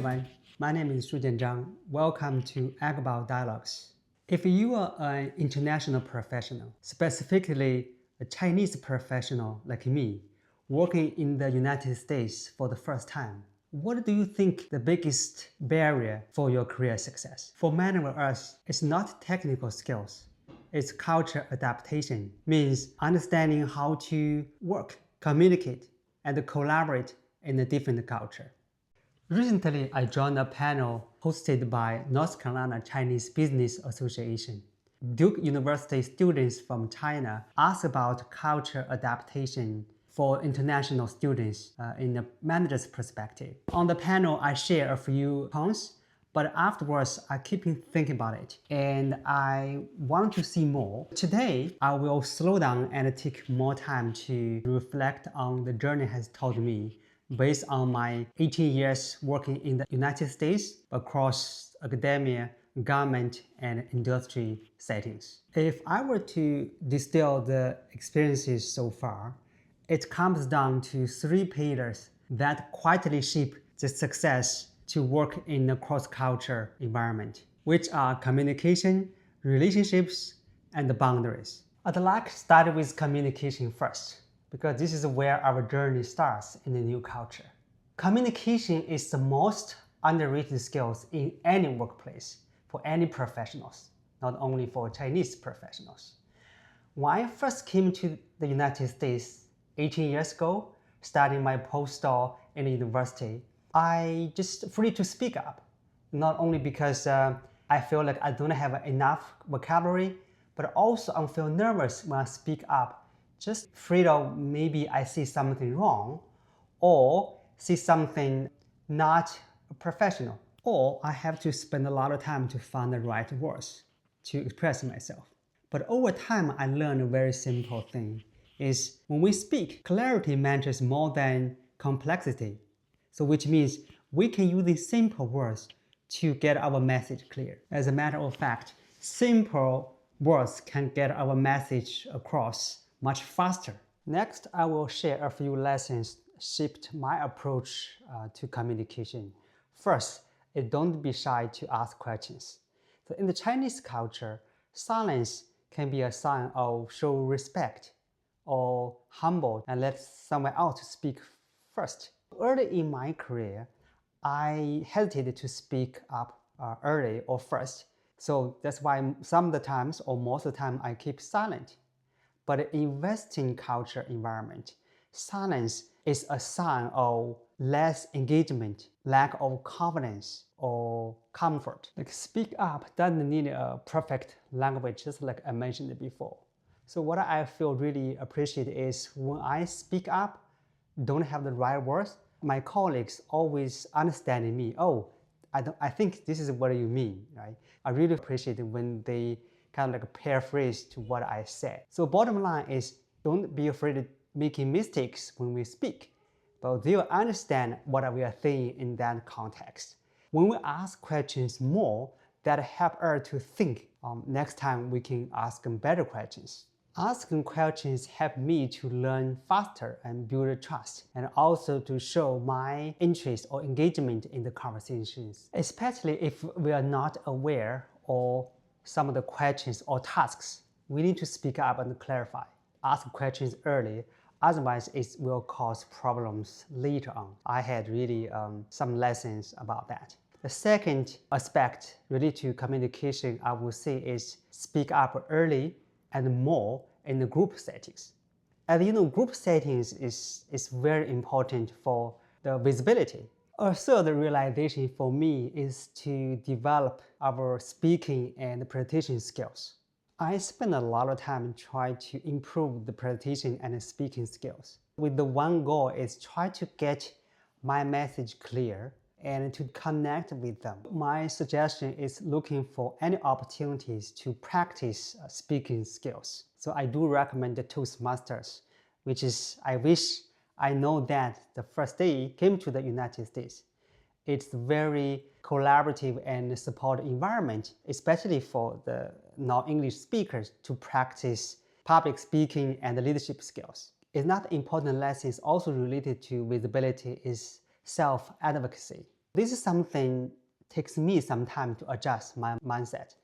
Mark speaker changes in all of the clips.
Speaker 1: everyone. My name is Shujian Zhang. Welcome to AgBio Dialogues. If you are an international professional, specifically a Chinese professional like me, working in the United States for the first time, what do you think the biggest barrier for your career success? For many of us, it's not technical skills. It's culture adaptation, means understanding how to work, communicate, and collaborate in a different culture. Recently, I joined a panel hosted by North Carolina Chinese Business Association. Duke University students from China asked about culture adaptation for international students in a manager's perspective. On the panel, I share a few points, but afterwards, I keep thinking about it, and I want to see more. Today, I will slow down and take more time to reflect on the journey has taught me based on my 18 years working in the United States across academia, government, and industry settings. If I were to distill the experiences so far, it comes down to three pillars that quietly shape the success to work in a cross-culture environment, which are communication, relationships, and the boundaries. I'd like to start with communication first, because this is where our journey starts in the new culture. Communication is the most underrated skills in any workplace for any professionals, not only for Chinese professionals. When I first came to the United States 18 years ago, starting my postdoc in the university, I just free to speak up, not only because I feel like I don't have enough vocabulary, but also I feel nervous when I speak up, just afraid of maybe I say something wrong or say something not professional, or I have to spend a lot of time to find the right words to express myself. But over time, I learned a very simple thing is when we speak, clarity matters more than complexity. So which means we can use these simple words to get our message clear. As a matter of fact, simple words can get our message across much faster. Next, I will share a few lessons shaped my approach to communication. First, don't be shy to ask questions. So in the Chinese culture, silence can be a sign of show respect or humble and let someone else speak first. Early in my career, I hesitated to speak up early or first. So that's why some of the times or most of the time I keep silent. But in Western culture environment, silence is a sign of less engagement, lack of confidence, or comfort. Like speak up doesn't need a perfect language, just like I mentioned before. So what I feel really appreciate is when I speak up, don't have the right words, my colleagues always understand me. Oh, I think this is what you mean, right? I really appreciate it when they kind of like paraphrase to what I said. So bottom line is don't be afraid of making mistakes when we speak, but they'll understand what we are saying in that context. When we ask questions more, that help us to think next time we can ask them better questions. Asking questions help me to learn faster and build trust, and also to show my interest or engagement in the conversations, especially if we are not aware of some of the questions or tasks. We need to speak up and clarify. Ask questions early, otherwise it will cause problems later on. I had really some lessons about that. The second aspect related to communication, I would say, is speak up early and more in the group settings. And you know, group settings is very important for the visibility. A third realization for me is to develop our speaking and presentation skills. I spend a lot of time trying to improve the presentation and speaking skills. With the one goal is try to get my message clear and to connect with them. My suggestion is looking for any opportunities to practice speaking skills. So I do recommend the Toastmasters, which is, I wish I know that the first day came to the United States. It's very collaborative and supportive environment, especially for the non-English speakers to practice public speaking and leadership skills. Another important lesson is also related to visibility is self-advocacy. This is something takes me some time to adjust my mindset,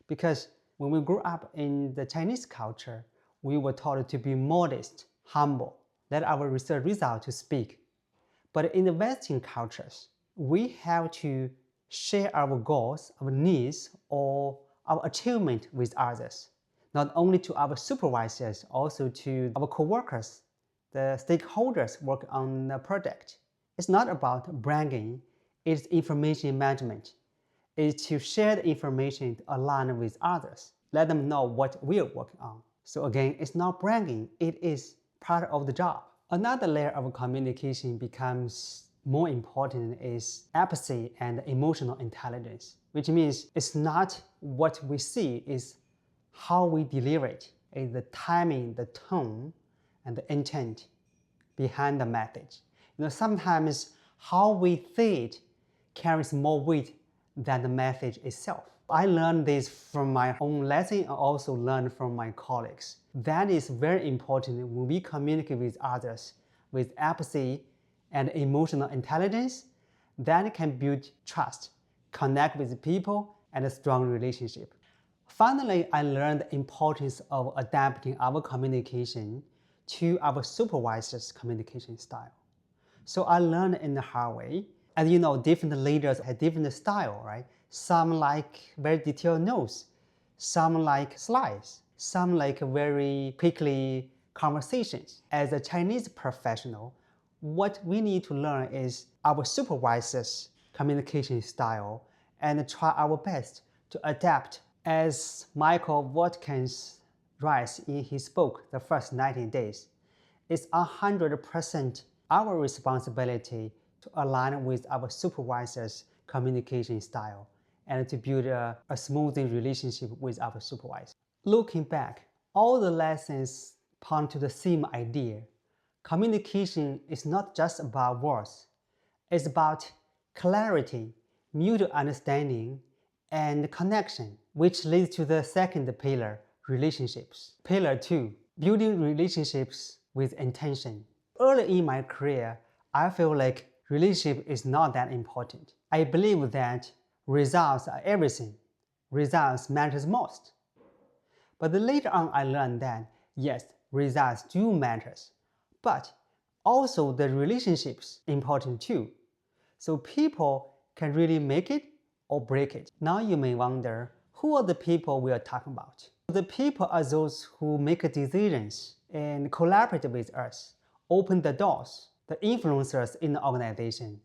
Speaker 1: because when we grew up in the Chinese culture, we were taught to be modest, humble, let our research result to speak. But in the Western cultures, we have to share our goals, our needs, or our achievement with others, not only to our supervisors, also to our coworkers, the stakeholders work on the project. It's not about bragging, it's information management. It's to share the information to align with others, let them know what we are working on. So again, it's not bragging, it is part of the job. Another layer of communication becomes more important is empathy and emotional intelligence, which means it's not what we see, it's how we deliver it, is the timing, the tone, and the intent behind the message. Sometimes how we say it carries more weight than the message itself. I learned this from my own lesson and also learned from my colleagues. That is very important when we communicate with others with empathy and emotional intelligence. That can build trust, connect with people, and a strong relationship. Finally, I learned the importance of adapting our communication to our supervisor's communication style. So I learned in the hard way. As you know, different leaders have different style, right? Some like very detailed notes, some like slides, some like very quickly conversations. As a Chinese professional, what we need to learn is our supervisor's communication style and try our best to adapt. As Michael Watkins writes in his book, The First 90 Days, it's 100% our responsibility to align with our supervisor's communication style and to build a smoothing relationship with our supervisor. Looking back, all the lessons point to the same idea. Communication is not just about words. It's about clarity, mutual understanding, and connection, which leads to the second pillar, relationships. Pillar 2, building relationships with intention. Early in my career, I feel like relationship is not that important. I believe that results are everything. Results matters most. But later on, I learned that yes, results do matter, but also the relationships important too. So people can really make it or break it. Now you may wonder, who are the people we are talking about? The people are those who make decisions and collaborate with us, open the doors, the influencers in the organization,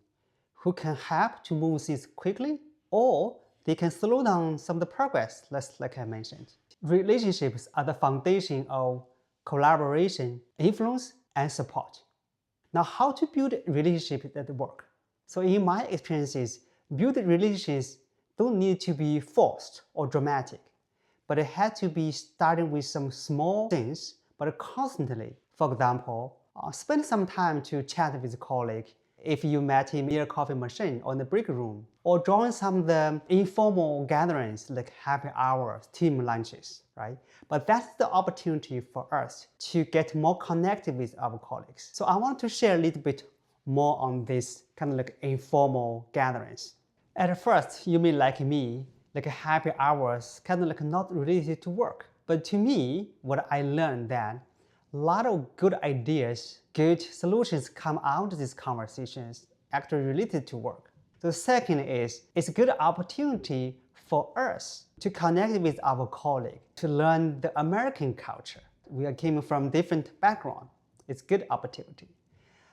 Speaker 1: who can help to move things quickly, or they can slow down some of the progress, like I mentioned. Relationships are the foundation of collaboration, influence, and support. Now, how to build relationships that work? So in my experiences, building relationships don't need to be forced or dramatic, but it has to be starting with some small things, but constantly. For example, spend some time to chat with a colleague if you met him near a coffee machine or in the break room, or join some of the informal gatherings like happy hours, team lunches, right? But that's the opportunity for us to get more connected with our colleagues. So I want to share a little bit more on this kind of like informal gatherings. At first, you may like me, like happy hours, kind of like not related to work. But to me, what I learned that a lot of good ideas, good solutions come out of these conversations actually related to work. The second is, it's a good opportunity for us to connect with our colleagues, to learn the American culture. We came from different backgrounds. It's a good opportunity.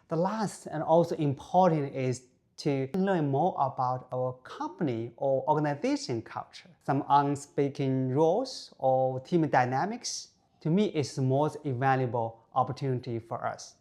Speaker 1: The last and also important is to learn more about our company or organization culture, some unspoken rules or team dynamics. To me, it's the most invaluable opportunity for us.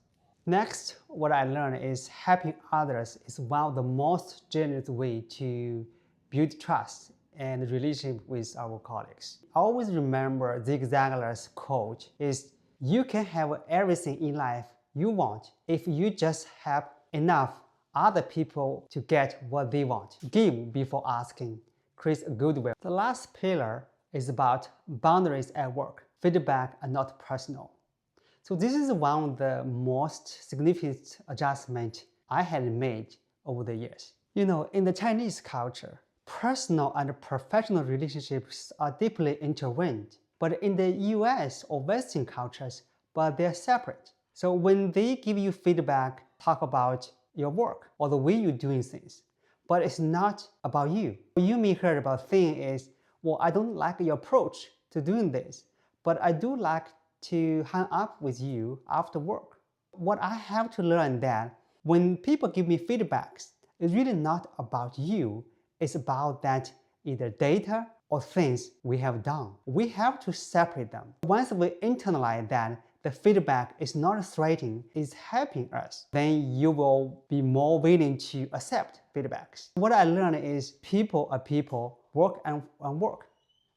Speaker 1: Next, what I learned is helping others is one of the most generous way to build trust and relationship with our colleagues. I always remember Zig Ziglar's quote is, you can have everything in life you want if you just have enough other people to get what they want. Give before asking creates a goodwill. The last pillar is about boundaries at work. Feedback are not personal. So this is one of the most significant adjustments I had made over the years. In the Chinese culture, personal and professional relationships are deeply intertwined. But in the US or Western cultures, but they're separate. So when they give you feedback, talk about your work or the way you're doing things, but it's not about you. You may hear about thing is, well, I don't like your approach to doing this, but I do like to hang up with you after work. What I have to learn that when people give me feedbacks, it's really not about you. It's about that either data or things we have done. We have to separate them. Once we internalize that the feedback is not threatening, it's helping us, then you will be more willing to accept feedbacks. What I learned is people are people, work and work,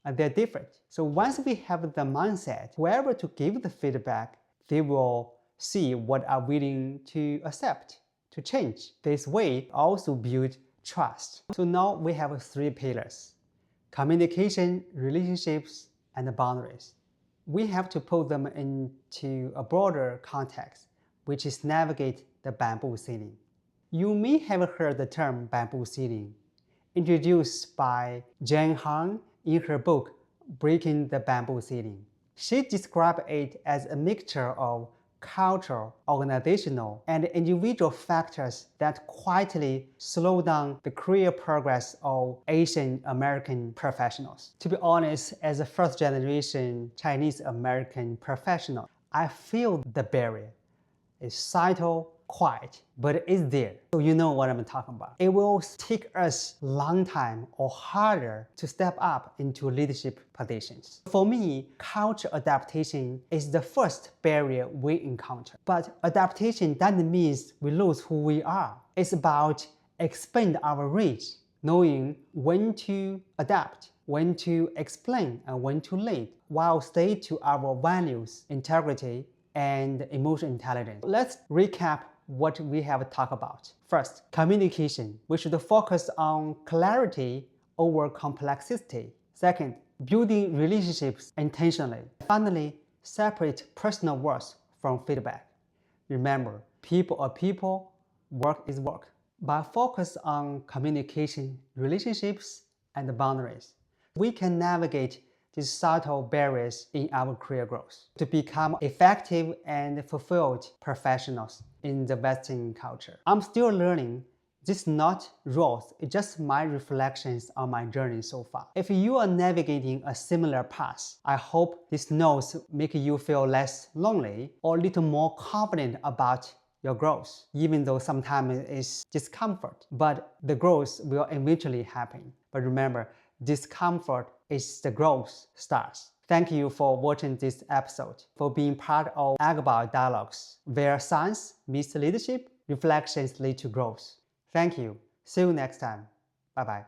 Speaker 1: and they're different. So once we have the mindset, whoever to give the feedback, they will see what are willing to accept, to change. This way also build trust. So now we have 3 pillars: communication, relationships, and boundaries. We have to put them into a broader context, which is navigate the bamboo ceiling. You may have heard the term bamboo ceiling, introduced by Jen Han in her book, Breaking the Bamboo Ceiling. She described it as a mixture of cultural, organizational, and individual factors that quietly slow down the career progress of Asian American professionals. To be honest, as a first-generation Chinese American professional, I feel the barrier. It's subtle, quiet, but it is there. So you know what I'm talking about. It will take us a long time or harder to step up into leadership positions. For me, culture adaptation is the first barrier we encounter. But adaptation doesn't mean we lose who we are. It's about expand our reach, knowing when to adapt, when to explain, and when to lead, while stay to our values, integrity, and emotional intelligence. Let's recap what we have talked about. First, communication. We should focus on clarity over complexity. Second, building relationships intentionally. Finally, separate personal worth from feedback. Remember, people are people, work is work. By focus on communication, relationships, and boundaries, we can navigate these subtle barriers in our career growth to become effective and fulfilled professionals in the Western culture. I'm still learning. This is not rules, it's just my reflections on my journey so far. If you are navigating a similar path, I hope these notes make you feel less lonely or a little more confident about your growth, even though sometimes it's discomfort, but the growth will eventually happen. But remember, discomfort is the growth starts. Thank you for watching this episode, for being part of AgBio Dialogues, where science meets leadership, reflections lead to growth. Thank you. See you next time. Bye-bye.